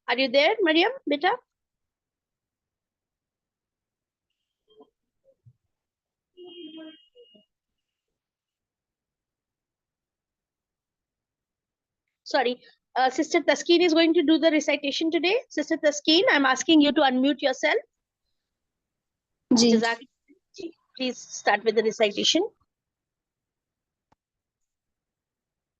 Are you there, Mariam, beta? Sorry. Sister Taskeen is going to do the recitation today. Sister Taskeen, I'm asking you to unmute yourself. Ji. Please start with the recitation.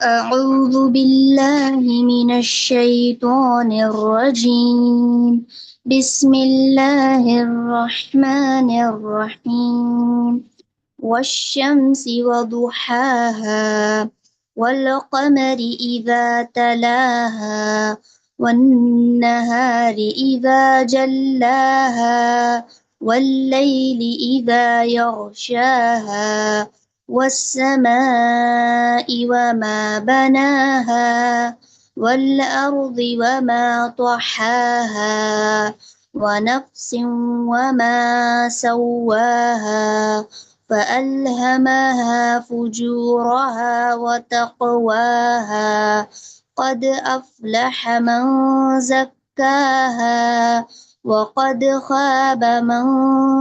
أعوذ بالله من الشيطان الرجيم. بسم الله الرحمن الرحيم. والشمس وضحاها والقمر إذا تلاها والنهار إذا جلاها والليل إذا يغشاها والسماء وما بناها والأرض وما طحاها ونفس وما سواها فألهمها فجورها وتقواها قد أفلح من زكاها وقد خاب من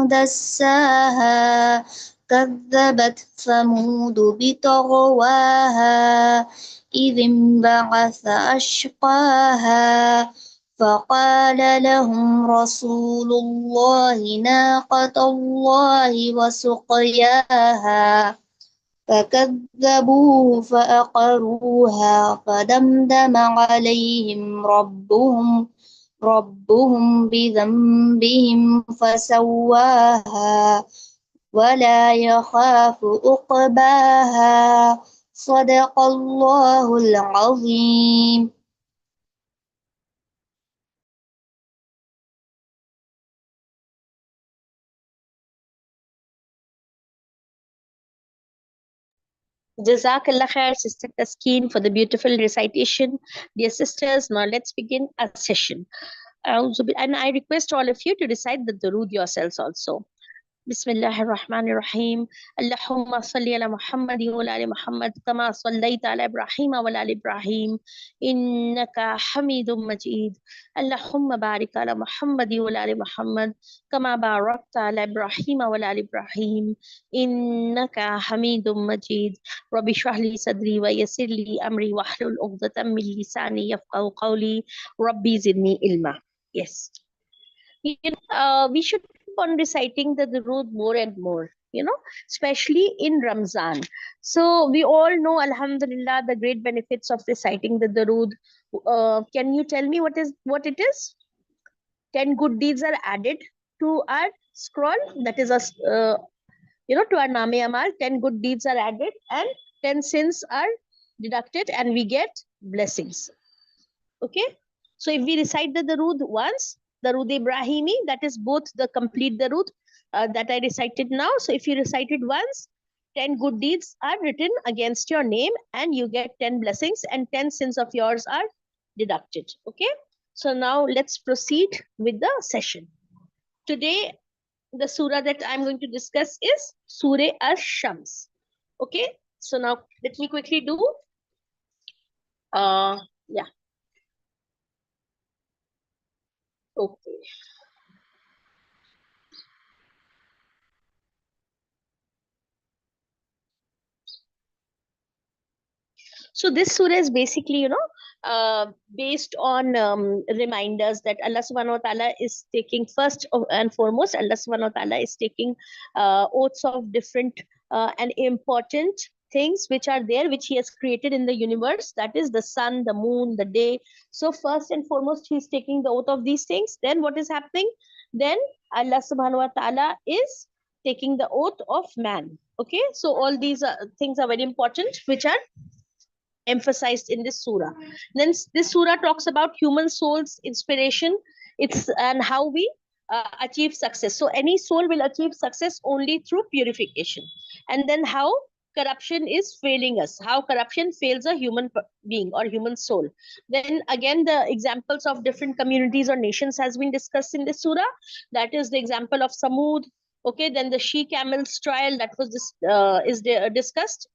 دساها كذبت ثمود بطغواها إذ انبعث أشقاها فقال لهم رسول الله ناقة الله وسقياها فكذبوه فأقروها فدمدم عليهم ربهم بذنبهم فسواها ولا يخاف عقباها صدق الله العظيم. Jazakallah khair, Sister Taskeen, for the beautiful recitation. Dear sisters, now let's begin our session. And I request all of you to recite the durood yourselves also. بسم الله الرحمن الرحيم اللهم صل على محمد وعلى آل محمد كما صليت على إبراهيم وعلى آل إبراهيم إنك حميد مجيد اللهم بارك على محمد وعلى آل محمد كما باركت على إبراهيم وعلى آل إبراهيم إنك حميد مجيد رب اشرح لي صدري ويسر لي أمري واحلل عقدة من لساني يفقهوا قولي ربي زدني علما. Yes. We should keep on reciting the durood more and more, especially in Ramzan. So we all know, Alhamdulillah, the great benefits of reciting the durood. Can you tell me what it is? 10 good deeds are added to our scroll. That is to our Name Amal. 10 good deeds are added and 10 sins are deducted and we get blessings. Okay. So if we recite the Darood once, Darood Ibrahimi, that is both the complete Darood that I recited now. So if you recite it once, 10 good deeds are written against your name and you get 10 blessings and 10 sins of yours are deducted. Okay. So now let's proceed with the session. Today, the surah that I'm going to discuss is Surah Ash-Shams. Okay. So now let me quickly do. Yeah. Okay. So this surah is basically, based on reminders that Allah subhanahu wa ta'ala is taking first and foremost, Allah subhanahu wa ta'ala is taking oaths of different and important things which are there, which he has created in the universe. That is the sun, the moon, the day. So first and foremost, he's taking the oath of these things. Then what is happening? Then Allah subhanahu wa ta'ala is taking the oath of man. Okay, so all these things are very important, which are emphasized in this surah. Then this surah talks about human soul's inspiration, and how we achieve success. So any soul will achieve success only through purification. And then how corruption is failing us, how corruption fails a human being or human soul. Then again, the examples of different communities or nations has been discussed in this surah. That is the example of Samud. Okay, then the she camels trial, that was discussed,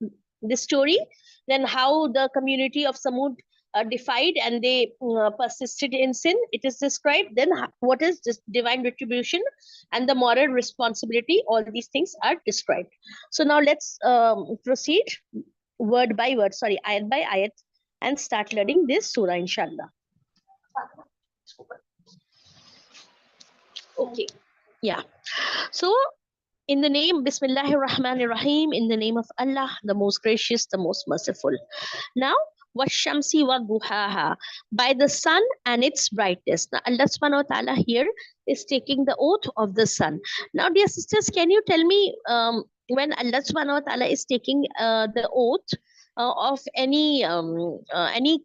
this story. Then how the community of Samud defied and they persisted in sin, it is described. Then what is this divine retribution and the moral responsibility? All these things are described. So now let's proceed word by word, sorry, ayat by ayat, and start learning this surah, inshallah. Okay, yeah. So in the name, Bismillahir Rahmanir Rahim, in the name of Allah, the most gracious, the most merciful. Now, washamsi wa duhaha, by the sun and its brightness. Now, Allah subhanahu wa ta'ala here is taking the oath of the sun. Now, dear sisters, can you tell me when Allah subhanahu wa ta'ala is taking the oath of any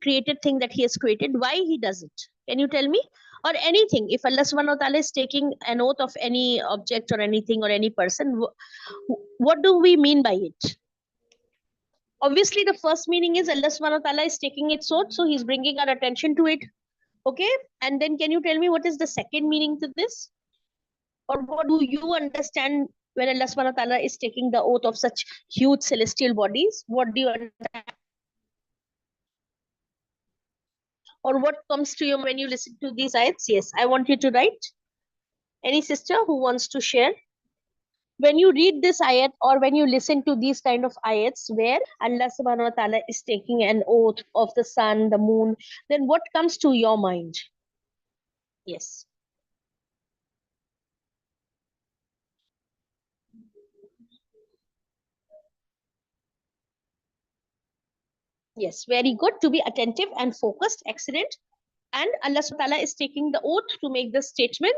created thing that he has created, why he does it? Can you tell me? Or anything, if Allah subhanahu wa ta'ala is taking an oath of any object or anything or any person, what do we mean by it? Obviously, the first meaning is Allah subhanahu wa ta'ala is taking its oath, so he's bringing our attention to it. Okay, and then can you tell me what is the second meaning to this? Or what do you understand when Allah subhanahu wa ta'ala is taking the oath of such huge celestial bodies? What do you understand? Or what comes to you when you listen to these ayats? Yes, I want you to write. Any sister who wants to share? When you read this ayat or when you listen to these kind of ayats where Allah subhanahu wa ta'ala is taking an oath of the sun, the moon, then what comes to your mind? Yes. Yes, very good. To be attentive and focused, excellent. And Allah subhanahu wa ta'ala is taking the oath to make this statement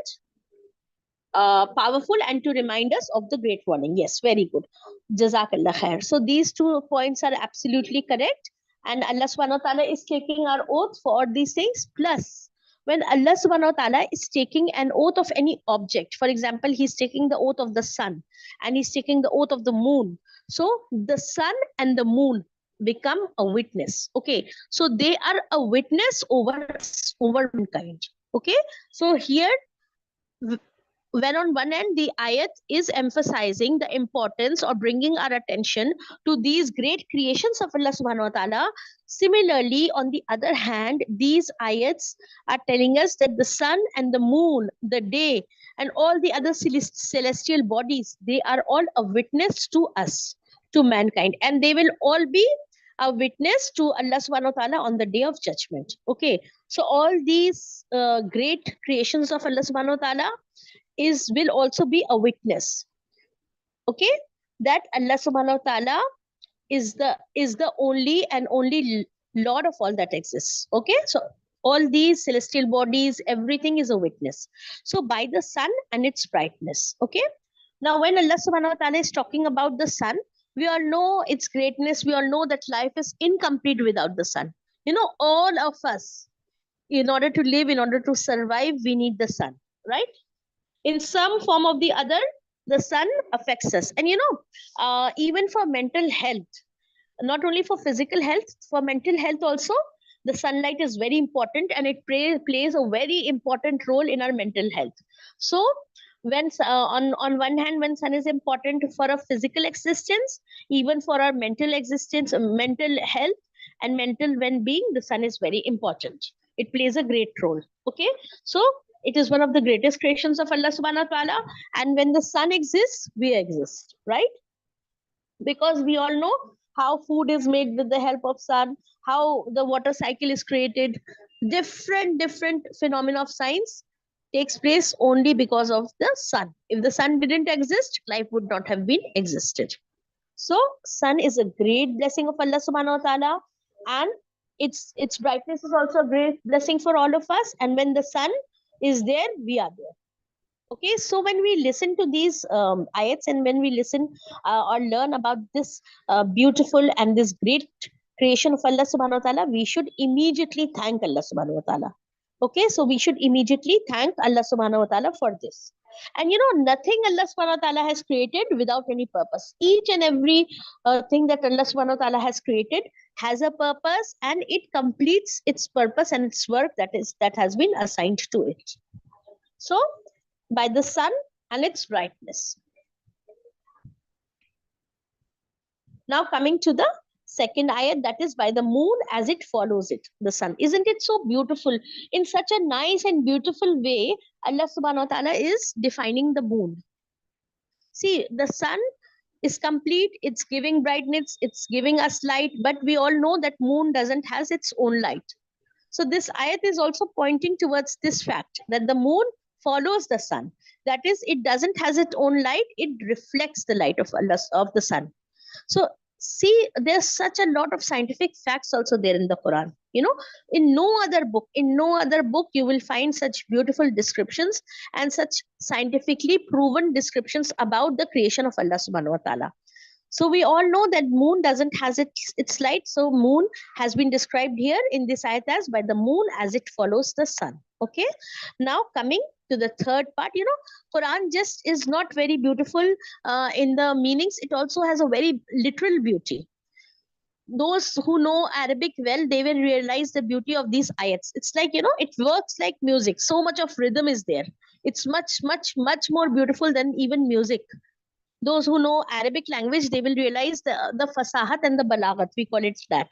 powerful and to remind us of the great warning. Yes, very good. Jazakallah khair. So these 2 points are absolutely correct. And Allah subhanahu wa ta'ala is taking our oath for all these things. Plus, when Allah subhanahu wa ta'ala is taking an oath of any object, for example, he's taking the oath of the sun and he's taking the oath of the moon. So the sun and the moon become a witness. Okay, so they are a witness over mankind. Okay, so here, when on one end the ayat is emphasizing the importance or bringing our attention to these great creations of Allah subhanahu wa ta'ala, similarly on the other hand these ayats are telling us that the sun and the moon, the day, and all the other celestial bodies, they are all a witness to us, to mankind, and they will all be a witness to Allah subhanahu wa ta'ala on the day of judgment. Okay, so all these great creations of Allah subhanahu wa ta'ala will also be a witness, okay, that Allah subhanahu wa ta'ala is the only and only Lord of all that exists. Okay, so all these celestial bodies, everything is a witness. So by the sun and its brightness. Okay, now when Allah subhanahu wa ta'ala is talking about the sun, we all know its greatness. We all know that life is incomplete without the sun. You know, all of us, in order to live, in order to survive, we need the sun, right? In some form of the other, the sun affects us. And you know, even for mental health, not only for physical health, for mental health also, the sunlight is very important, and it plays a very important role in our mental health. So when on one hand, when sun is important for our physical existence, even for our mental existence, mental health and mental well-being, the sun is very important. It plays a great role. Okay, so it is one of the greatest creations of Allah subhanahu wa ta'ala. And when the sun exists, we exist, right? Because we all know how food is made with the help of sun, how the water cycle is created. Different phenomena of science takes place only because of the sun. If the sun didn't exist, life would not have been existed. So sun is a great blessing of Allah subhanahu wa ta'ala, and its brightness is also a great blessing for all of us. And when the sun is there, we are there. Okay, so when we listen to these ayats, and when we listen or learn about this beautiful and this great creation of Allah subhanahu wa ta'ala, we should immediately thank Allah subhanahu wa ta'ala. Okay, so we should immediately thank Allah subhanahu wa ta'ala for this. And you know, nothing Allah subhanahu wa ta'ala has created without any purpose. Each and every thing that Allah subhanahu wa ta'ala has created has a purpose, and it completes its purpose and its work that has been assigned to it. So by the sun and its brightness. Now coming to the second ayat, that is by the moon as it follows it, the sun. Isn't it so beautiful? In such a nice and beautiful way, Allah subhanahu wa ta'ala is defining the moon. See, the sun is complete, it's giving brightness, it's giving us light, but we all know that moon doesn't has its own light. So this ayat is also pointing towards this fact that the moon follows the sun. That is, it doesn't has its own light, it reflects the light of Allah, of the sun. So see, there's such a lot of scientific facts also there in the Quran. You know, in no other book you will find such beautiful descriptions and such scientifically proven descriptions about the creation of Allah subhanahu wa ta'ala. So we all know that moon doesn't has its light. So moon has been described here in this ayat as by the moon as it follows the sun. Okay. Now coming to the third part, you know, Quran just is not very beautiful in the meanings. It also has a very literal beauty. Those who know Arabic well, they will realize the beauty of these ayats. It's like, you know, it works like music. So much of rhythm is there. It's much, much, much more beautiful than even music. Those who know Arabic language, they will realize the fasahat and the balaghat, we call it that.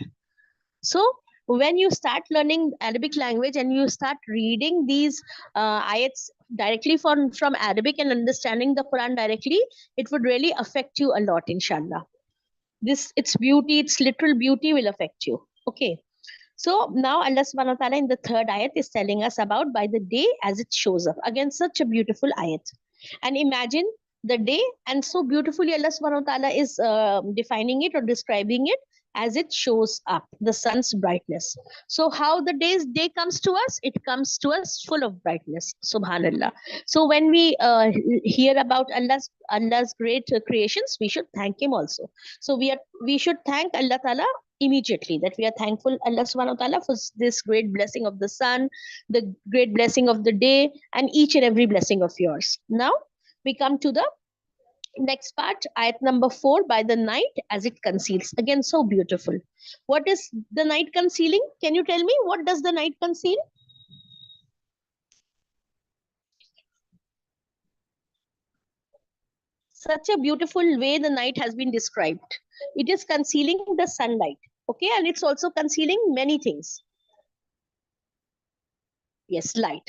So when you start learning Arabic language and you start reading these ayats directly from Arabic and understanding the Quran directly, it would really affect you a lot, inshallah. Its beauty, its literal beauty will affect you. Okay. So now Allah subhanahu wa ta'ala in the third ayat is telling us about by the day as it shows up. Again, such a beautiful ayat. And imagine the day, and so beautifully Allah subhanahu wa ta'ala is defining it or describing it as it shows up, the sun's brightness. So how the day comes to us? It comes to us full of brightness, subhanallah. So when we hear about Allah's great creations, we should thank him also. So we should thank Allah ta'ala immediately, that we are thankful Allah subhanahu wa ta'ala for this great blessing of the sun, the great blessing of the day, and each and every blessing of yours. Now we come to the next part, ayat number 4, by the night as it conceals. Again, so beautiful. What is the night concealing? Can you tell me what does the night conceal? Such a beautiful way the night has been described. It is concealing the sunlight. Okay, and it's also concealing many things. Yes, light.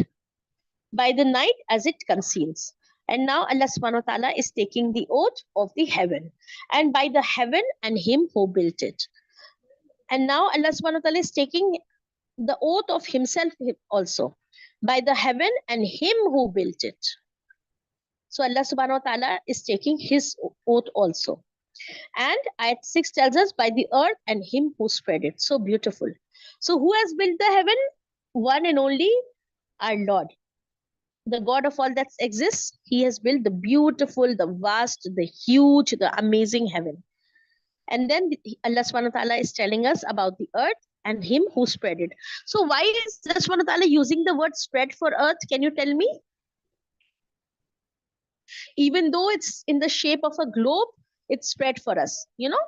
By the night as it conceals. And now Allah subhanahu wa ta'ala is taking the oath of the heaven, and by the heaven and him who built it. And now Allah subhanahu wa ta'ala is taking the oath of himself also, by the heaven and him who built it. So Allah subhanahu wa ta'ala is taking his oath also. And ayat 6 tells us by the earth and him who spread it. So beautiful. So who has built the heaven? One and only our Lord. The God of all that exists, he has built the beautiful, the vast, the huge, the amazing heaven. And then Allah subhanahu wa ta'ala is telling us about the earth and him who spread it. So why is Allah subhanahu wa ta'ala using the word spread for earth? Can you tell me? Even though it's in the shape of a globe, it's spread for us. You know,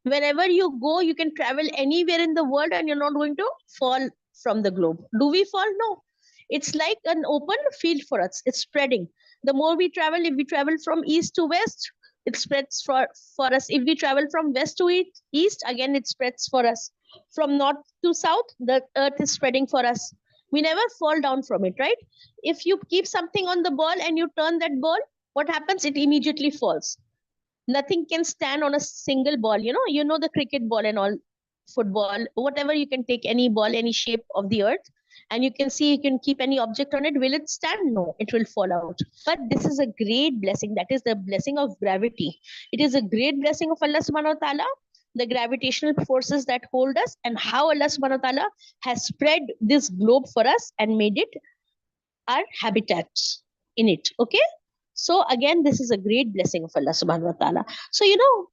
wherever you go, you can travel anywhere in the world and you're not going to fall from the globe. Do we fall? No. It's like an open field for us. It's spreading. The more we travel, if we travel from east to west, it spreads for us. If we travel from west to east, again, it spreads for us. From north to south, the earth is spreading for us. We never fall down from it, right? If you keep something on the ball and you turn that ball, what happens? It immediately falls. Nothing can stand on a single ball. You know the cricket ball and all, football, whatever, you can take any ball, any shape of the earth, and you can see, you can keep any object on it. Will it stand? No, it will fall out. But this is a great blessing. That is the blessing of gravity. It is a great blessing of Allah subhanahu wa ta'ala, the gravitational forces that hold us, and how Allah subhanahu wa ta'ala has spread this globe for us and made it our habitats in it. Okay. So again, this is a great blessing of Allah subhanahu wa ta'ala. So,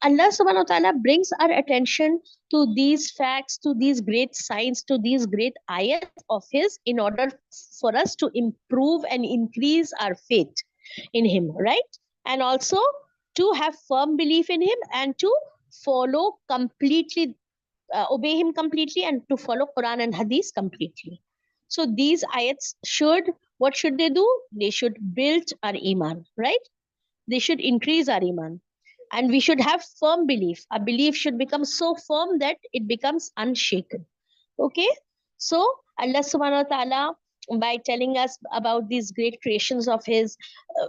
Allah subhanahu wa ta'ala brings our attention to these facts, to these great signs, to these great ayats of his, in order for us to improve and increase our faith in him, right? And also to have firm belief in him and to follow completely, obey him completely, and to follow Quran and Hadith completely. So these ayats what should they do? They should build our iman, right? They should increase our iman. And we should have firm belief. Our belief should become so firm that it becomes unshaken. Okay, so Allah subhanahu wa ta'ala, by telling us about these great creations of his,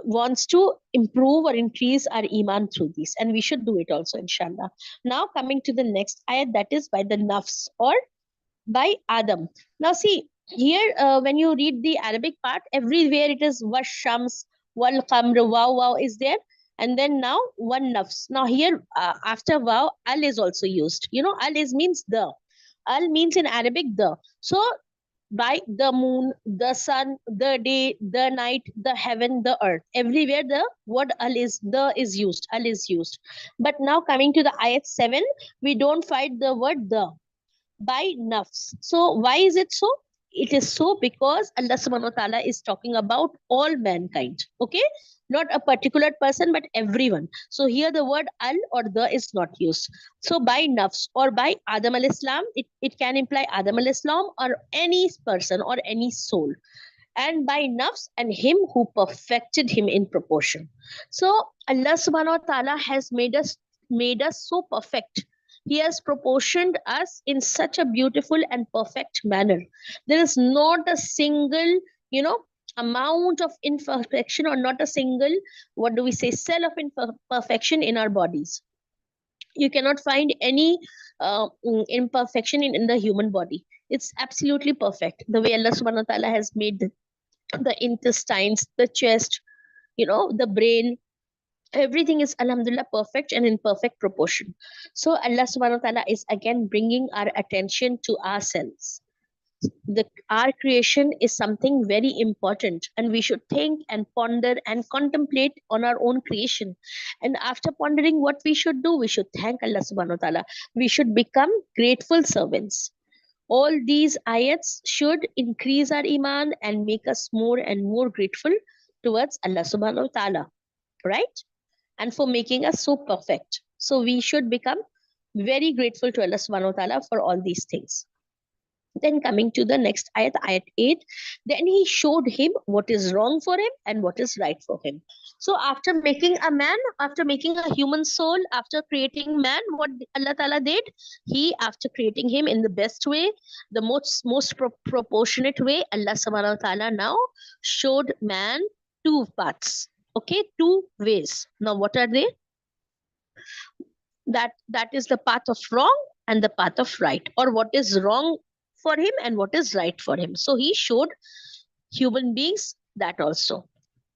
wants to improve or increase our iman through these, and we should do it also, inshallah. Now coming to the next ayat, that is by the nafs or by Adam. Now see here, when you read the Arabic part, everywhere it is washams, wal qamr, wow is there, and then now one nafs. Now here, after wow, al is also used. You know, al is means the. Al means in Arabic the. So by the moon, the sun, the day, the night, the heaven, the earth, everywhere the word al is, the is used, al is used. But now coming to the ayat 7, we don't find the word the, by nafs. So why is it so? It is so because Allah subhanahu wa ta'ala is talking about all mankind. Okay, not a particular person but everyone. So here the word al or the is not used. So by nafs or by Adam al-Islam, it can imply Adam al-Islam or any person or any soul. And by nafs, and him who perfected him in proportion. So Allah subhanahu wa ta'ala has made us so perfect. He has proportioned us in such a beautiful and perfect manner. There is not a single, amount of imperfection, or not a single, what do we say, cell of imperfection in our bodies. You cannot find any imperfection in the human body. It's absolutely perfect. The way Allah subhanahu wa ta'ala has made the intestines, the chest, the brain, everything is alhamdulillah perfect and in perfect proportion. So Allah subhanahu wa ta'ala is again bringing our attention to ourselves. Our creation is something very important, and we should think and ponder and contemplate on our own creation. And after pondering what we should do, we should thank Allah subhanahu wa ta'ala. We should become grateful servants. All these ayats should increase our iman and make us more and more grateful towards Allah subhanahu wa ta'ala, right? And for making us so perfect. So we should become very grateful to Allah subhanahu wa ta'ala for all these things. Then coming to the next ayat, ayat 8, then he showed him what is wrong for him and what is right for him. So after making a man, after making a human soul, after creating man, what Allah ta'ala did, he, after creating him in the best way, the most proportionate way, Allah subhanahu wa ta'ala now showed man two paths. Okay, two ways. Now what are they? That is the path of wrong and the path of right, or what is wrong for him and what is right for him. So he showed human beings that also.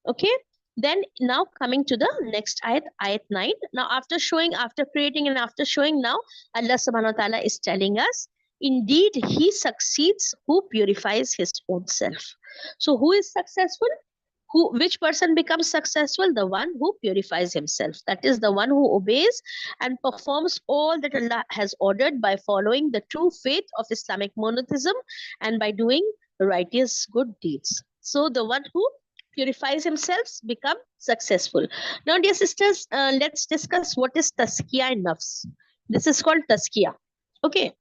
Okay, then now coming to the next ayat, ayat 9. Now after creating and after showing, now Allah subhanahu wa ta'ala is telling us, indeed he succeeds who purifies his own self. So who is successful? Which person becomes successful? The one who purifies himself. That is the one who obeys and performs all that Allah has ordered by following the true faith of Islamic monotheism and by doing righteous good deeds. So the one who purifies himself become successful. Now, dear sisters, let's discuss what is tazkiyah in nafs. This is called tazkiyah. Okay.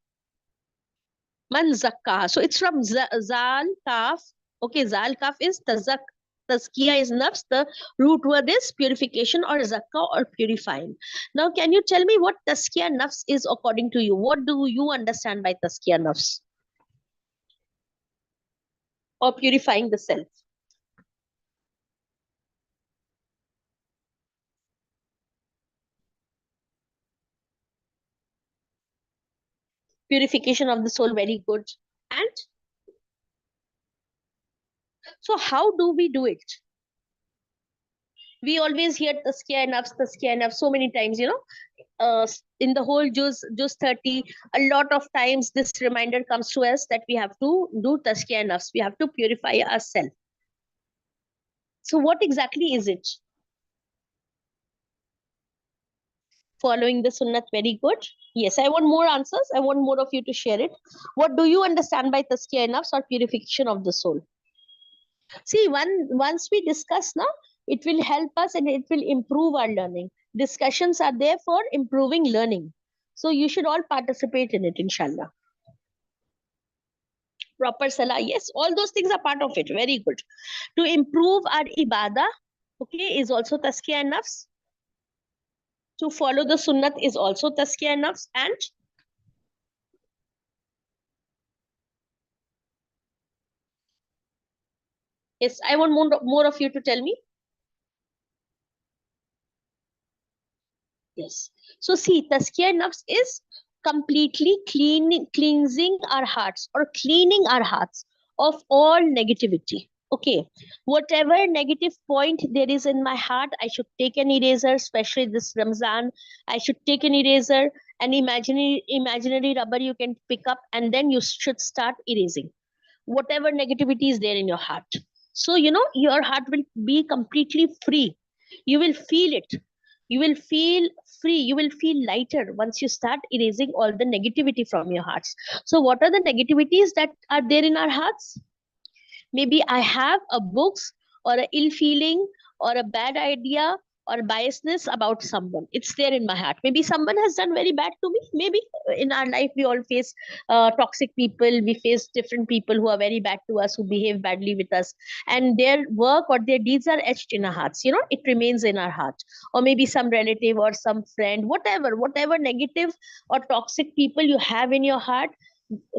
Man zakka. So it's from zal kaf. Okay, zal kaf is tazak. Tazkiyah is nafs. The root word is purification or zakka or purifying. Now, can you tell me what tazkiyah nafs is according to you? What do you understand by tazkiyah nafs? Or purifying the self? Purification of the soul, very good. And so how do we do it? We always hear tazkiyah nafs so many times, in the whole Juzz 30, a lot of times this reminder comes to us that we have to do tazkiyah nafs, we have to purify ourselves. So what exactly is it? Following the sunnat, very good. Yes, I want more answers. I want more of you to share it. What do you understand by tazkiyah nafs or purification of the soul? See, once we discuss now, it will help us and it will improve our learning. Discussions are there for improving learning. So you should all participate in it, inshallah. Proper salah, yes, all those things are part of it. Very good. To improve our ibadah, okay, is also tazkiyah nafs. To follow the sunnat is also tazkiyah nafs. And yes, I want more of you to tell me. Yes. So see, tazkiyah nafs is completely cleansing our hearts, or cleaning our hearts of all negativity. Okay. Whatever negative point there is in my heart, I should take an eraser, especially this Ramzan. I should take an eraser, an imaginary rubber you can pick up, and then you should start erasing whatever negativity is there in your heart. So, your heart will be completely free. You will feel it. You will feel free. You will feel lighter once you start erasing all the negativity from your hearts. So, what are the negativities that are there in our hearts? Maybe I have a books, or a ill feeling, or a bad idea, or biasness about someone. It's there in my heart. Maybe someone has done very bad to me. Maybe in our life we all face toxic people. We face different people who are very bad to us, who behave badly with us, and their work or their deeds are etched in our hearts. It remains in our heart. Or maybe some relative or some friend, whatever negative or toxic people you have in your heart,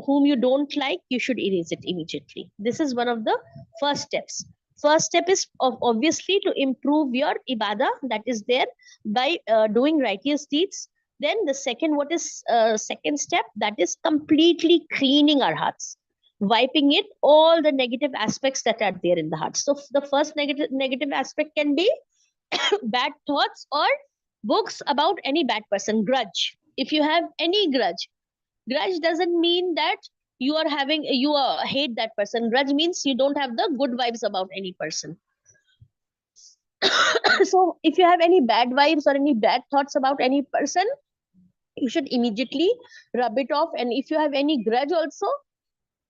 whom you don't like, you should erase it immediately. This is one of the first steps. First step is obviously to improve your ibadah, that is there by doing righteous deeds. Then the second, what is second step? That is completely cleaning our hearts, wiping it all the negative aspects that are there in the heart. So the first negative aspect can be bad thoughts or books about any bad person. Grudge. If you have any grudge doesn't mean that you hate that person. Grudge means you don't have the good vibes about any person. So if you have any bad vibes or any bad thoughts about any person, you should immediately rub it off. And if you have any grudge also,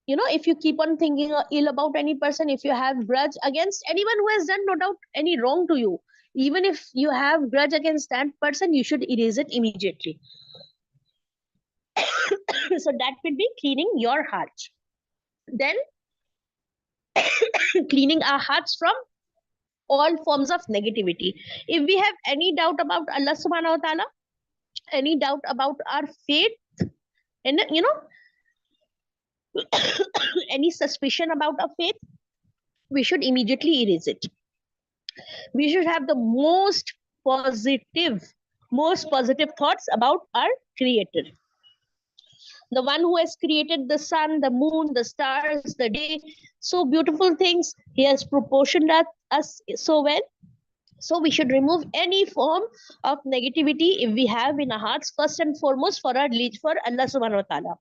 if you keep on thinking ill about any person, if you have grudge against anyone who has done no doubt any wrong to you, even if you have grudge against that person, you should erase it immediately. So that will be cleaning your heart. Then cleaning our hearts from all forms of negativity. If we have any doubt about Allah subhanahu wa ta'ala, any doubt about our faith, and any suspicion about our faith, we should immediately erase it. We should have the most positive thoughts about our creator, the one who has created the sun, the moon, the stars, the day. So beautiful things. He has proportioned us so well. So we should remove any form of negativity if we have in our hearts, first and foremost for Allah subhanahu wa ta'ala.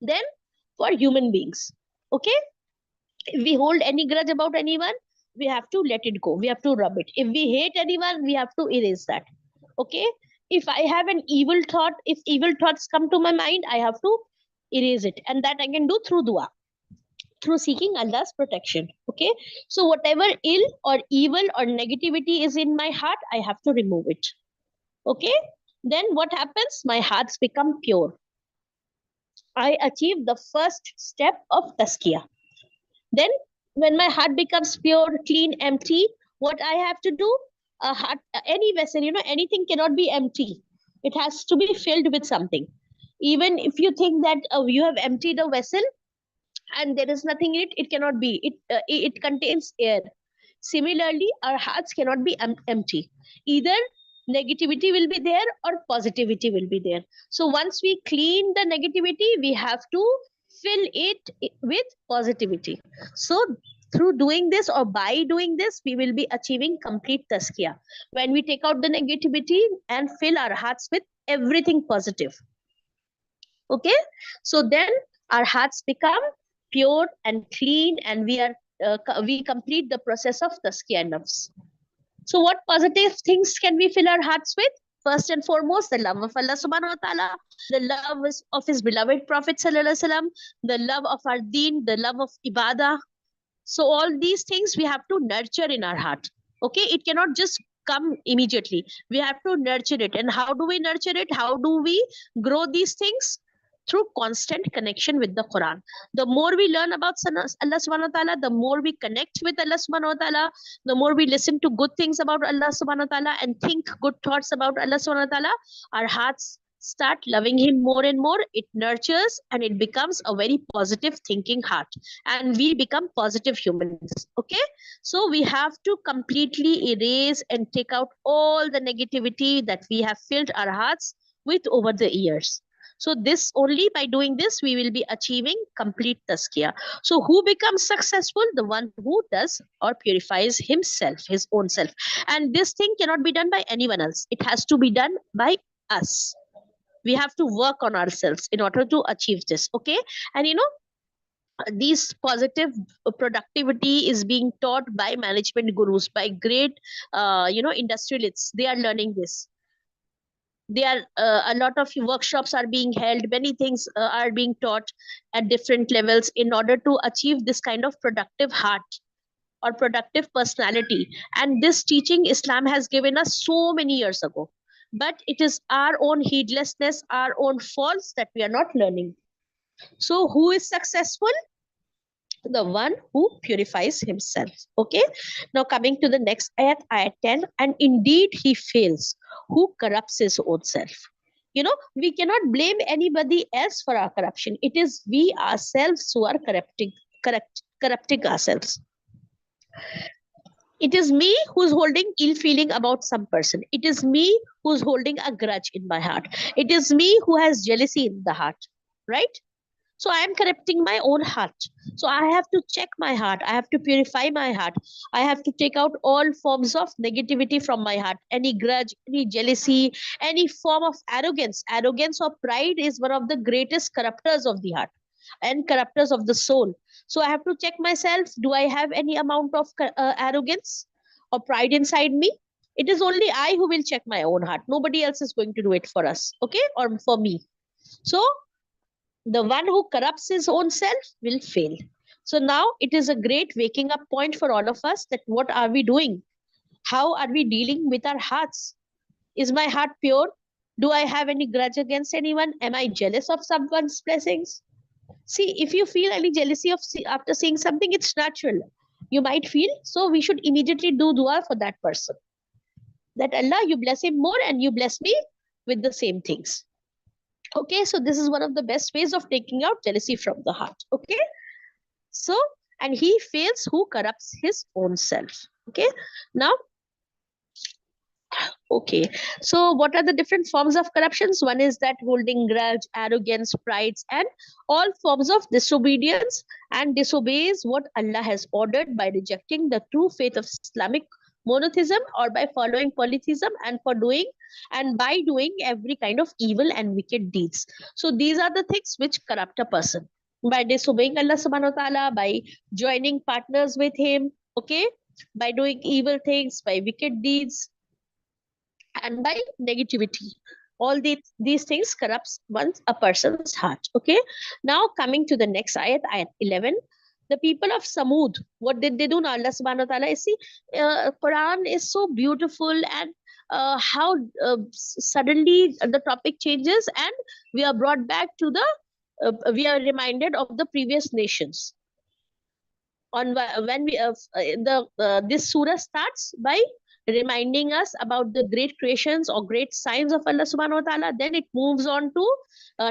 Then for human beings. Okay? If we hold any grudge about anyone, we have to let it go. We have to rub it. If we hate anyone, we have to erase that. Okay? If I have an evil thought, if evil thoughts come to my mind, I have to erase it. And that I can do through dua, through seeking Allah's protection. Okay? So whatever ill or evil or negativity is in my heart, I have to remove it. Okay? Then what happens? My hearts become pure. I achieve the first step of tazkiyah. Then when my heart becomes pure, clean, empty, what I have to do? A heart, any vessel, anything cannot be empty. It has to be filled with something. Even if you think that you have emptied a vessel and there is nothing in it, it cannot be. It contains air. Similarly, our hearts cannot be empty. Either negativity will be there or positivity will be there. So once we clean the negativity, we have to fill it with positivity. So through doing this, or by doing this, we will be achieving complete tazkiyah. When we take out the negativity and fill our hearts with everything positive. Okay? So then our hearts become pure and clean, and we complete the process of tazkiyah nafs. So what positive things can we fill our hearts with? First and foremost, the love of Allah subhanahu wa ta'ala, the love of his beloved Prophet sallallahu alaihi wasallam, the love of our deen, the love of ibadah. So all these things we have to nurture in our heart. Okay, it cannot just come immediately. We have to nurture it. And how do we nurture it? How do we grow these things? through constant connection with the Quran. The more we learn about Allah subhanahu wa ta'ala, the more we connect with Allah subhanahu wa ta'ala, the more we listen to good things about Allah subhanahu wa ta'ala and think good thoughts about Allah subhanahu wa ta'ala, our hearts start loving him more and more. It nurtures and it becomes a very positive thinking heart, and we become positive humans. Okay, so we have to completely erase and take out all the negativity that we have filled our hearts with over the years. So this, only by doing this, we will be achieving complete tazkiyah. So who becomes successful? The one who does or purifies himself, his own self. And this thing cannot be done by anyone else. It has to be done by us. We have to work on ourselves in order to achieve this. Okay, and these positive productivity is being taught by management gurus, by great industrialists. They are learning this. There are a lot of workshops are being held, many things are being taught at different levels in order to achieve this kind of productive heart or productive personality. And this teaching Islam has given us so many years ago, but it is our own heedlessness, our own faults, that we are not learning. So who is successful? The one who purifies himself. Okay, now coming to the next ayat, ayat 10. And indeed he fails who corrupts his own self. We cannot blame anybody else for our corruption. It is we ourselves who are corrupting ourselves. It is me who's holding ill feeling about some person. It is me who's holding a grudge in my heart. It is me who has jealousy in the heart, right? So I am corrupting my own heart. So I have to check my heart. I have to purify my heart. I have to take out all forms of negativity from my heart. Any grudge, any jealousy, any form of arrogance. Arrogance or pride is one of the greatest corruptors of the heart and corruptors of the soul. So I have to check myself. Do I have any amount of arrogance or pride inside me? It is only I who will check my own heart. Nobody else is going to do it for us, okay, or for me. So the one who corrupts his own self will fail. So now it is a great waking up point for all of us, that what are we doing? How are we dealing with our hearts? Is my heart pure? Do I have any grudge against anyone? Am I jealous of someone's blessings? See, if you feel any jealousy after seeing something, it's natural. You might feel, so we should immediately do dua for that person. That Allah, you bless him more and you bless me with the same things. Okay, so this is one of the best ways of taking out jealousy from the heart. Okay, so, and he fails who corrupts his own self. Okay, now, okay, so what are the different forms of corruptions? One is that holding grudge, arrogance, pride, and all forms of disobedience, and disobeys what Allah has ordered by rejecting the true faith of Islamic monotheism, or by following polytheism, and by doing every kind of evil and wicked deeds. So these are the things which corrupt a person: by disobeying Allah subhanahu wa ta'ala, by joining partners with him, okay, by doing evil things, by wicked deeds, and by negativity. All these things corrupts a person's heart. Okay, now coming to the next ayat, ayat 11. The people of Samud, what did they do? Now Allah subhanahu wa ta'ala, you see, Quran is so beautiful, and how suddenly the topic changes and we are brought back to we are reminded of the previous nations. On when we this surah starts by reminding us about the great creations or great signs of Allah subhanahu wa ta'ala. Then it moves on to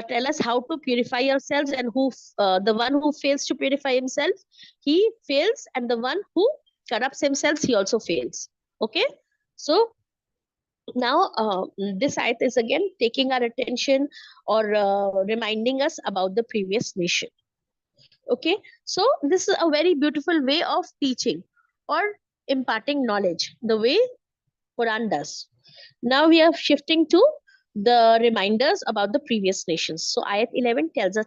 tell us how to purify ourselves, and the one who fails to purify himself, he fails, and the one who corrupts himself, he also fails. Okay, so now this ayat is again taking our attention, or reminding us about the previous nation. Okay, so this is a very beautiful way of teaching or imparting knowledge, the way Quran does. Now we are shifting to the reminders about the previous nations. So ayat 11 tells us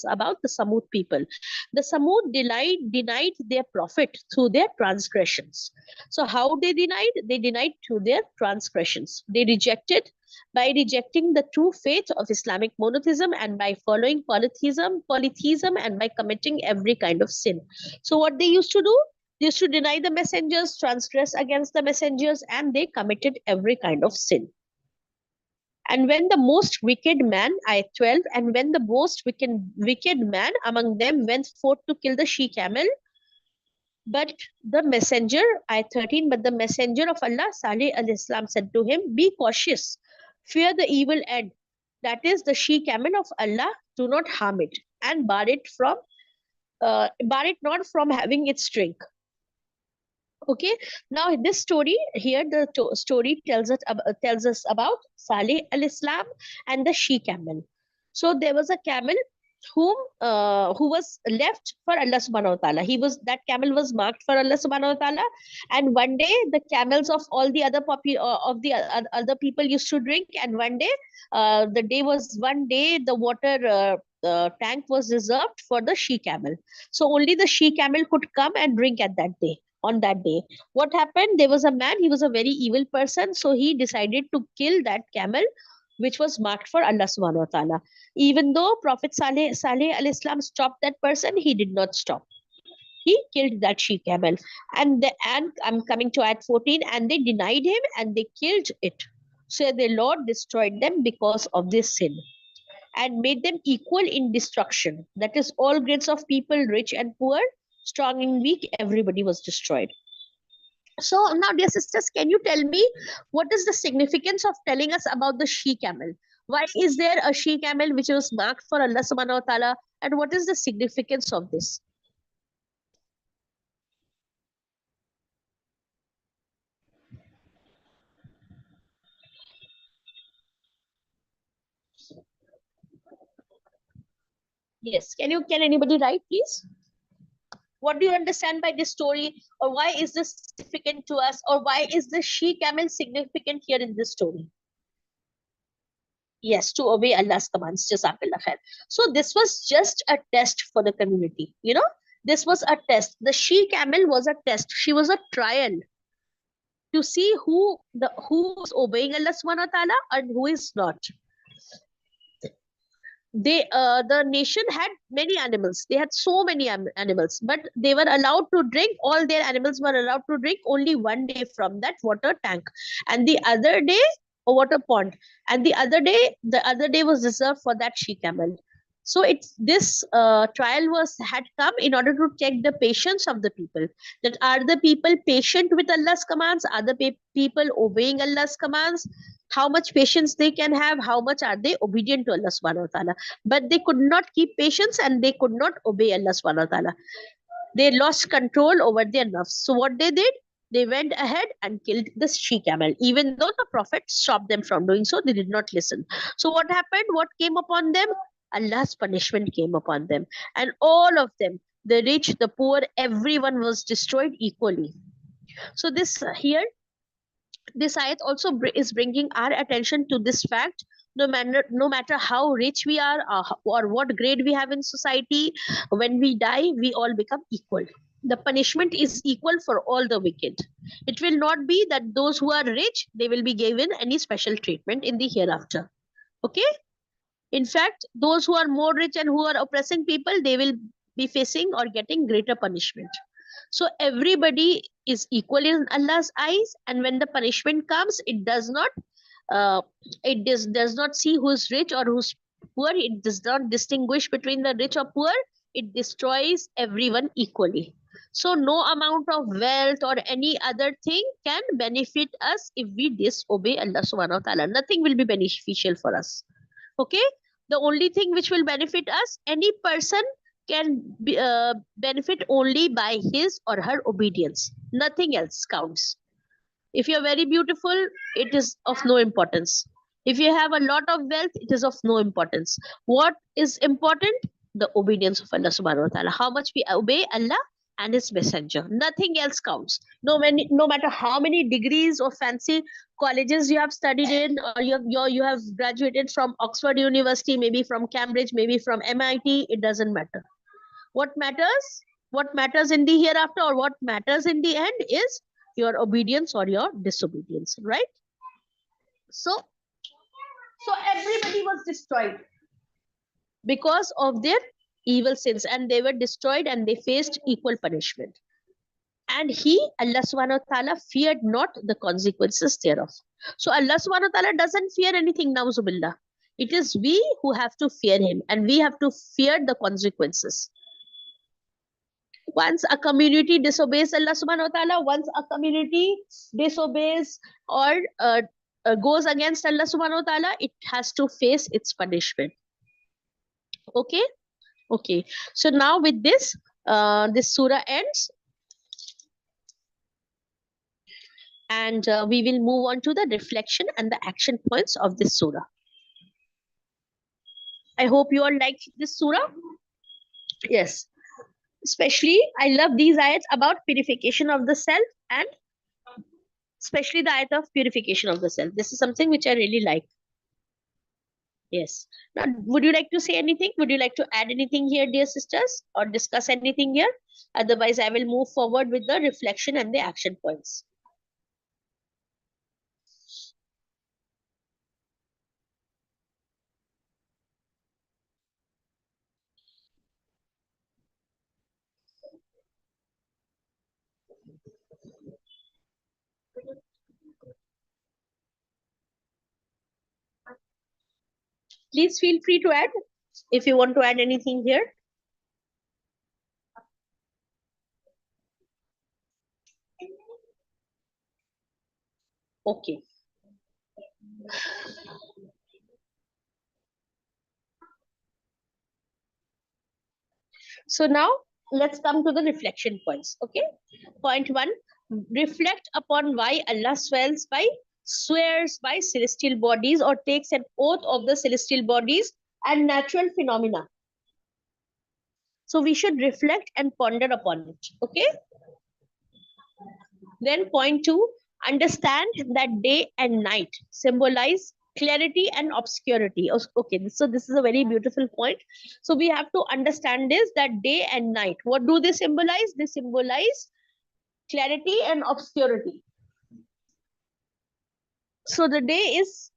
about the Samud people. The Samud denied their prophet through their transgressions. So how they denied? They denied through their transgressions. They rejected by rejecting the true faith of Islamic monotheism, and by following polytheism, and by committing every kind of sin. So what they used to do? They used to deny the messengers, transgress against the messengers, and they committed every kind of sin. And when the most wicked man, ayat 12, and when the most wicked man among them went forth to kill the she-camel, but the messenger, ayat 13, but the messenger of Allah, Salih al-Islam, said to him, be cautious, fear the evil end. That is the she-camel of Allah, do not harm it, and bar it not from having its drink. Okay, now this story here, the story tells us about Salih al-Islam and the she-camel. So there was a camel who was left for Allah subhanahu wa ta'ala. That camel was marked for Allah subhanahu wa ta'ala, and one day the camels of all the other other people used to drink, and one day the water tank was reserved for the she camel. So only the she camel could come and drink at that day. On that day, what happened? There was a man, he was a very evil person, so he decided to kill that camel which was marked for Allah subhanahu wa ta'ala. Even though Prophet Saleh al-Islam stopped that person, he did not stop. He killed that she camel. And I'm coming to ayat 14, and they denied him and they killed it. So the Lord destroyed them because of this sin and made them equal in destruction. That is, all grades of people, rich and poor, strong and weak, everybody was destroyed. So now, dear sisters, can you tell me what is the significance of telling us about the she camel? Why is there a she camel which was marked for Allah subhanahu wa ta'ala, and what is the significance of this? Yes, can anybody write, please? What do you understand by this story, or why is this significant to us, or why is the she camel significant here in this story? Yes, to obey Allah's commands. Jazakallah khair. So this was just a test for the community. This was a test. The she camel was a test. She was a trial to see who is obeying Allah subhanahu wa ta'ala and who is not. The nation had many animals. They had so many animals, but they were allowed to drink. All their animals were allowed to drink only one day from that water tank, and the other day a water pond, and the other day was reserved for that she camel. So this trial had come in order to check the patience of the people. That are the people patient with Allah's commands? Are the people obeying Allah's commands? How much patience they can have? How much are they obedient to Allah subhanahu wa ta'ala? But they could not keep patience and they could not obey Allah subhanahu wa ta'ala. They lost control over their nafs. So what they did? They went ahead and killed the she camel. Even though the Prophet stopped them from doing so, they did not listen. So what happened? What came upon them? Allah's punishment came upon them. And all of them, the rich, the poor, everyone was destroyed equally. So this ayat also is bringing our attention to this fact. No matter how rich we are or what grade we have in society, when we die, we all become equal. The punishment is equal for all the wicked. It will not be that those who are rich, they will be given any special treatment in the hereafter. Okay? In fact, those who are more rich and who are oppressing people, they will be facing or getting greater punishment. So everybody is equal in Allah's eyes, and when the punishment comes, it does not see who's rich or who's poor. It does not distinguish between the rich or poor. It destroys everyone equally. So no amount of wealth or any other thing can benefit us if we disobey Allah subhanahu wa ta'ala. Nothing will be beneficial for us. Okay? The only thing which will benefit us, any person can benefit only by his or her obedience. Nothing else counts. If you're very beautiful, it is of no importance. If you have a lot of wealth, it is of no importance. What is important? The obedience of Allah subhanahu wa ta'ala. How much we obey Allah and his messenger. Nothing else counts. No matter how many degrees or fancy colleges you have studied in, or you have graduated from Oxford University, maybe from Cambridge, maybe from MIT, it doesn't matter. What matters in the hereafter, or what matters in the end, is your obedience or your disobedience, right? So everybody was destroyed because of their evil sins, and they were destroyed and they faced equal punishment. And Allah subhanahu wa ta'ala, feared not the consequences thereof. So Allah subhanahu wa ta'ala doesn't fear anything, na'uzubillah. It is we who have to fear him, and we have to fear the consequences. Once a community disobeys Allah subhanahu wa ta'ala, once a community disobeys or goes against Allah subhanahu wa ta'ala, it has to face its punishment. Okay? Okay. So now with this, this surah ends. And we will move on to the reflection and the action points of this surah. I hope you all like this surah. Yes. Especially, I love these ayats about purification of the self, and especially the ayat of purification of the self. This is something which I really like. Yes. Now, would you like to say anything? Would you like to add anything here, dear sisters, or discuss anything here? Otherwise, I will move forward with the reflection and the action points. Please feel free to add if you want to add anything here. Okay. So now let's come to the reflection points. Okay. Point 1, reflect upon why Allah swears by celestial bodies or takes an oath of the celestial bodies and natural phenomena. So we should reflect and ponder upon it. Okay. Then point 2, understand that day and night symbolize clarity and obscurity. Okay, so this is a very beautiful point. So we have to understand this, that day and night, what do they symbolize? They symbolize clarity and obscurity. So the day is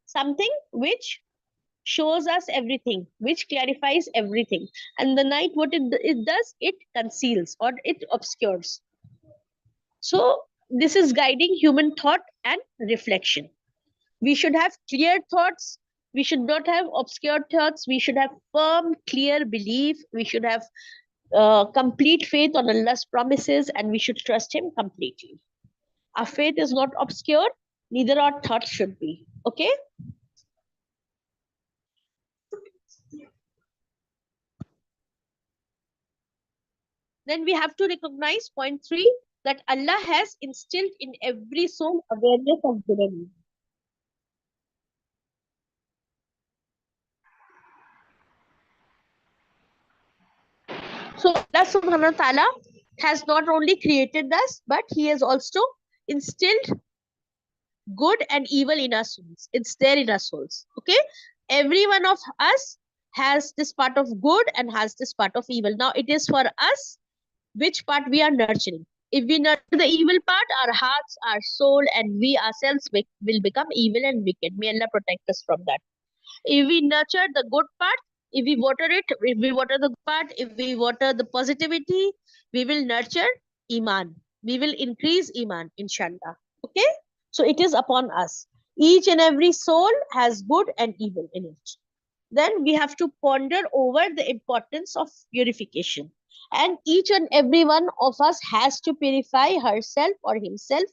something which shows us everything, which clarifies everything, and the night, what it does, it conceals or it obscures. So this is guiding human thought and reflection. We should have clear thoughts. We should not have obscure thoughts. We should have firm, clear belief. We should have complete faith on Allah's promises, and we should trust him completely. Our faith is not obscure, neither our thoughts should be. Okay? Then we have to recognize point 3, that Allah has instilled in every soul awareness of good and evil. So Allah subhanahu wa ta'ala has not only created us, but he has also instilled good and evil in our souls. It's there in our souls. Okay. Every one of us has this part of good and has this part of evil. Now it is for us which part we are nurturing. If we nurture the evil part, our hearts, our soul, and we ourselves will become evil and wicked. May Allah protect us from that. If we nurture the good part, if we water it, if we water the good part, if we water the positivity, we will nurture Iman. We will increase Iman, inshallah. Okay? So it is upon us. Each and every soul has good and evil in it. Then we have to ponder over the importance of purification. And each and every one of us has to purify herself or himself.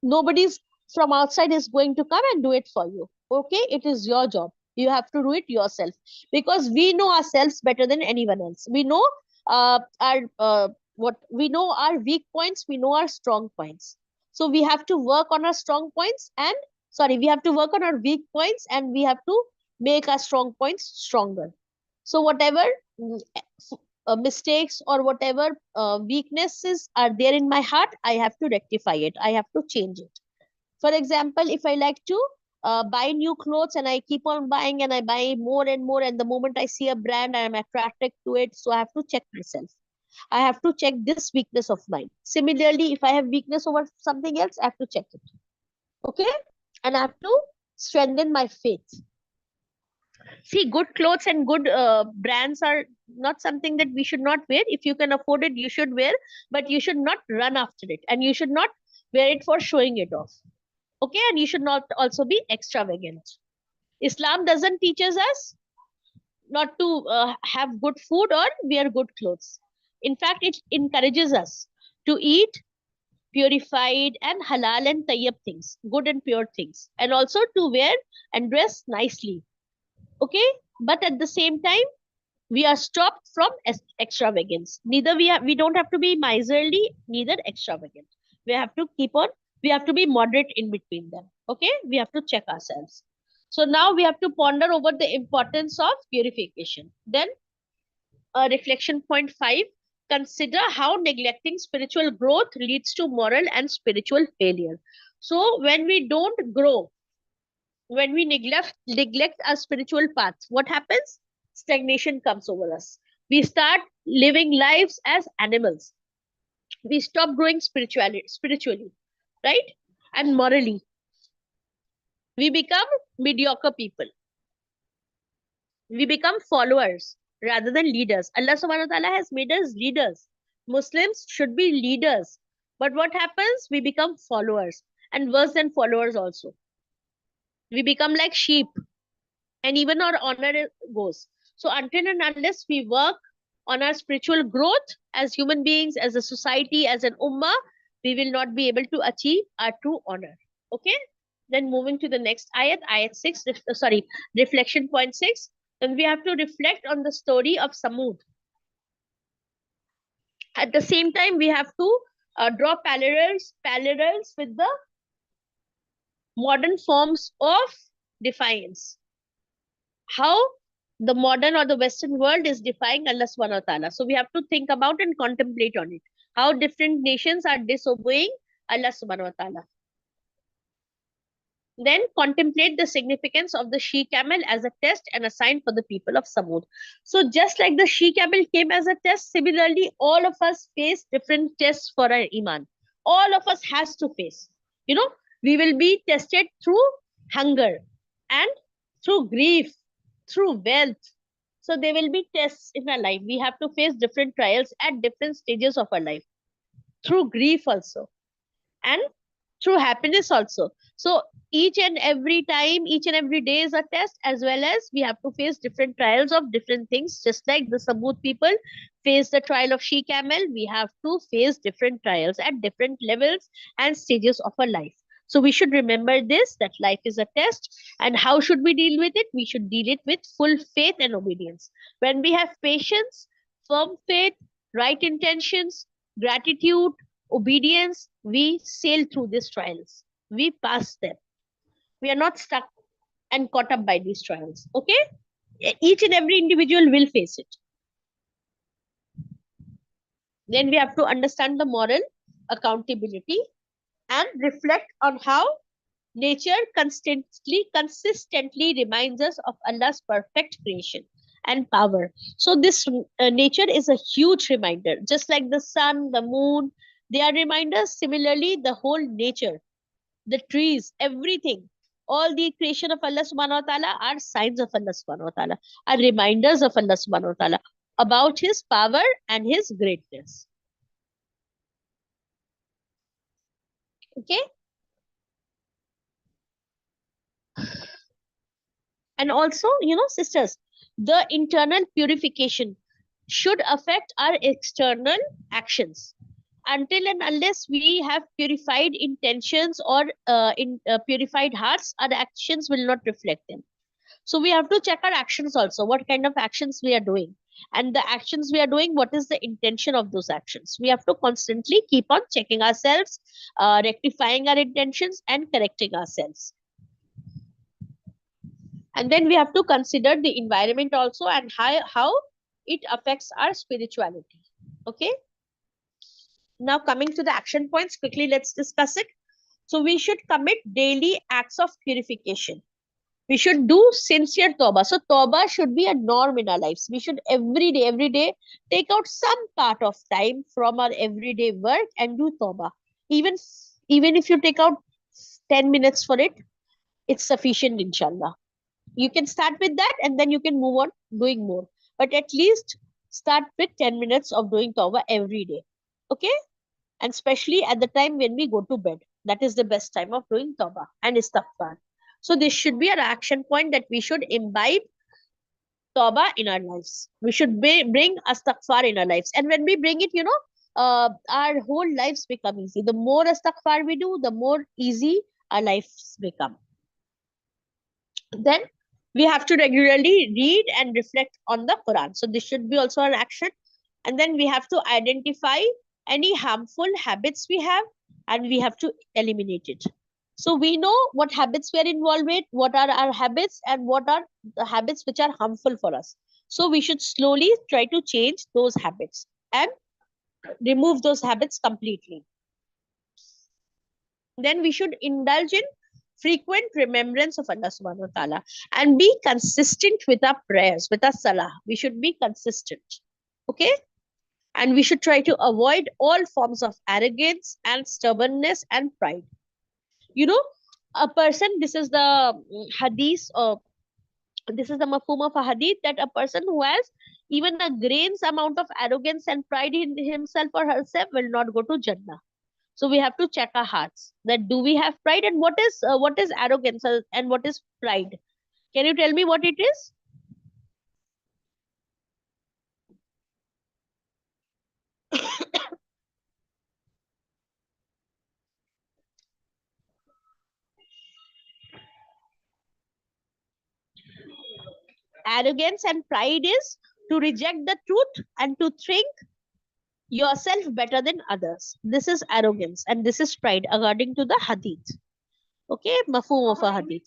Nobody's from outside is going to come and do it for you. Okay, it is your job. You have to do it yourself, because we know ourselves better than anyone else. We know we know our weak points, we know our strong points. So we have to work on our strong points, and we have to work on our weak points, and we have to make our strong points stronger. So whatever mistakes or whatever weaknesses are there in my heart, I have to rectify it. I have to change it. For example, if I like to buy new clothes and I keep on buying and I buy more and more, and the moment I see a brand, I am attracted to it. So I have to check myself. I have to check this weakness of mine. Similarly, if I have weakness over something else, I have to check it. Okay? And I have to strengthen my faith. See, good clothes and good brands are not something that we should not wear. If you can afford it, you should wear, but you should not run after it, and you should not wear it for showing it off. Okay, and you should not also be extravagant. Islam doesn't teach us not to have good food or wear good clothes. In fact, it encourages us to eat purified and halal and tayyib things, good and pure things, and also to wear and dress nicely. Okay, but at the same time, we are stopped from extravagance. Neither we don't have to be miserly, neither extravagant. We have to keep on. We have to be moderate in between them. Okay, we have to check ourselves. So now we have to ponder over the importance of purification. Then reflection point 5, consider how neglecting spiritual growth leads to moral and spiritual failure. So when we don't grow, when we neglect our spiritual paths, what happens? Stagnation comes over us. We start living lives as animals. We stop growing spiritually, right? And morally. We become mediocre people. We become followers rather than leaders. Allah subhanahu wa ta'ala has made us leaders. Muslims should be leaders. But what happens? We become followers. And worse than followers also. We become like sheep. And even our honor goes. So until and unless we work on our spiritual growth as human beings, as a society, as an ummah, we will not be able to achieve our true honor. Okay? Then moving to the next ayat 6, reflection point 6. Then we have to reflect on the story of Samud. At the same time, we have to draw parallels with the modern forms of defiance. How the modern or the Western world is defying Allah subhanahu wa ta'ala. So we have to think about and contemplate on it. How different nations are disobeying Allah subhanahu wa ta'ala. Then contemplate the significance of the she-camel as a test and a sign for the people of Samud. So just like the she-camel came as a test, similarly, all of us face different tests for our iman. All of us has to face. You know, we will be tested through hunger and through grief, through wealth. So there will be tests in our life. We have to face different trials at different stages of our life. Through grief also. And through happiness also. So each and every time, each and every day is a test, as well as we have to face different trials of different things. Just like the Samud people face the trial of she camel, we have to face different trials at different levels and stages of our life. So we should remember this, that life is a test. And how should we deal with it? We should deal it with full faith and obedience. When we have patience, firm faith, right intentions, gratitude, obedience, we sail through these trials. We pass them. We are not stuck and caught up by these trials. Okay? Each and every individual will face it. Then we have to understand the moral accountability and reflect on how nature consistently reminds us of Allah's perfect creation and power. So this nature is a huge reminder, just like the sun, the moon, they are reminders. Similarly, the whole nature, the trees, everything, all the creation of Allah subhanahu wa ta'ala are signs of Allah subhanahu wa ta'ala, are reminders of Allah subhanahu wa ta'ala about his power and his greatness. Okay? And also, sisters, the internal purification should affect our external actions. Until and unless we have purified intentions or purified hearts, our actions will not reflect them. So we have to check our actions also, what kind of actions we are doing. And the actions we are doing, what is the intention of those actions? We have to constantly keep on checking ourselves, rectifying our intentions and correcting ourselves. And then we have to consider the environment also and how it affects our spirituality. Okay. Now coming to the action points, quickly let's discuss it. So we should commit daily acts of purification. We should do sincere tawbah. So tawbah should be a norm in our lives. We should every day take out some part of time from our everyday work and do tawbah. Even if you take out 10 minutes for it, it's sufficient, inshallah. You can start with that and then you can move on doing more. But at least start with 10 minutes of doing tawbah every day. Okay? And especially at the time when we go to bed. That is the best time of doing tawbah and istighfar. So this should be an action point that we should imbibe tawbah in our lives. We should bring astaghfar in our lives. And when we bring it, our whole lives become easy. The more astaghfar we do, the more easy our lives become. Then we have to regularly read and reflect on the Quran. So this should be also an action. And then we have to identify any harmful habits we have, and we have to eliminate it. So we know what habits we are involved with, what are our habits, and what are the habits which are harmful for us. So we should slowly try to change those habits and remove those habits completely. Then we should indulge in frequent remembrance of Allah subhanahu wa ta'ala and be consistent with our prayers, with our salah. We should be consistent. Okay? And we should try to avoid all forms of arrogance and stubbornness and pride. A person, this is the hadith, or this is the mafhum of a hadith, that a person who has even a grain's amount of arrogance and pride in himself or herself will not go to Jannah. So we have to check our hearts, that do we have pride, and what is arrogance, and what is pride? Can you tell me what it is? Arrogance and pride is to reject the truth and to think yourself better than others. This is arrogance and this is pride according to the hadith. Okay, mafhum of a hadith.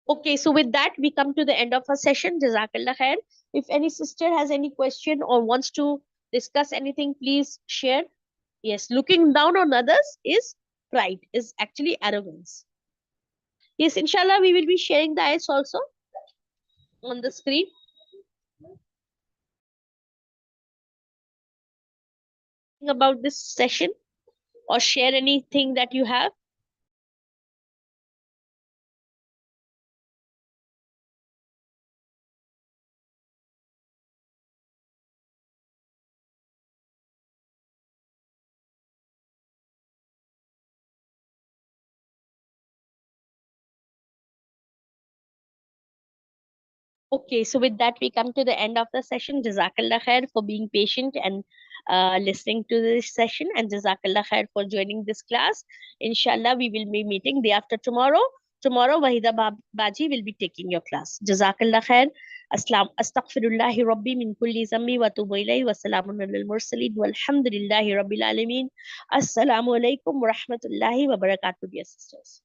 Okay, so with that, we come to the end of our session. Jazakallah khair. If any sister has any question or wants to discuss anything, please share. Yes, looking down on others is pride, is actually arrogance. Yes, inshallah, we will be sharing the ayats also on the screen. About this session, or share anything that you have. Okay, so with that, we come to the end of the session. Jazakallah khair for being patient and listening to this session, and Jazakallah khair for joining this class. Inshallah, we will be meeting day after tomorrow. Tomorrow, Wahida Baji will be taking your class. Jazakallah khair. Astaghfirullahi Rabbi min kulli zambi wa tubu ilayhi wa salamun alal mursalin walhamdulillahi Rabbil Alameen. Assalamu alaikum wa rahmatullahi wa barakatuh, dear sisters.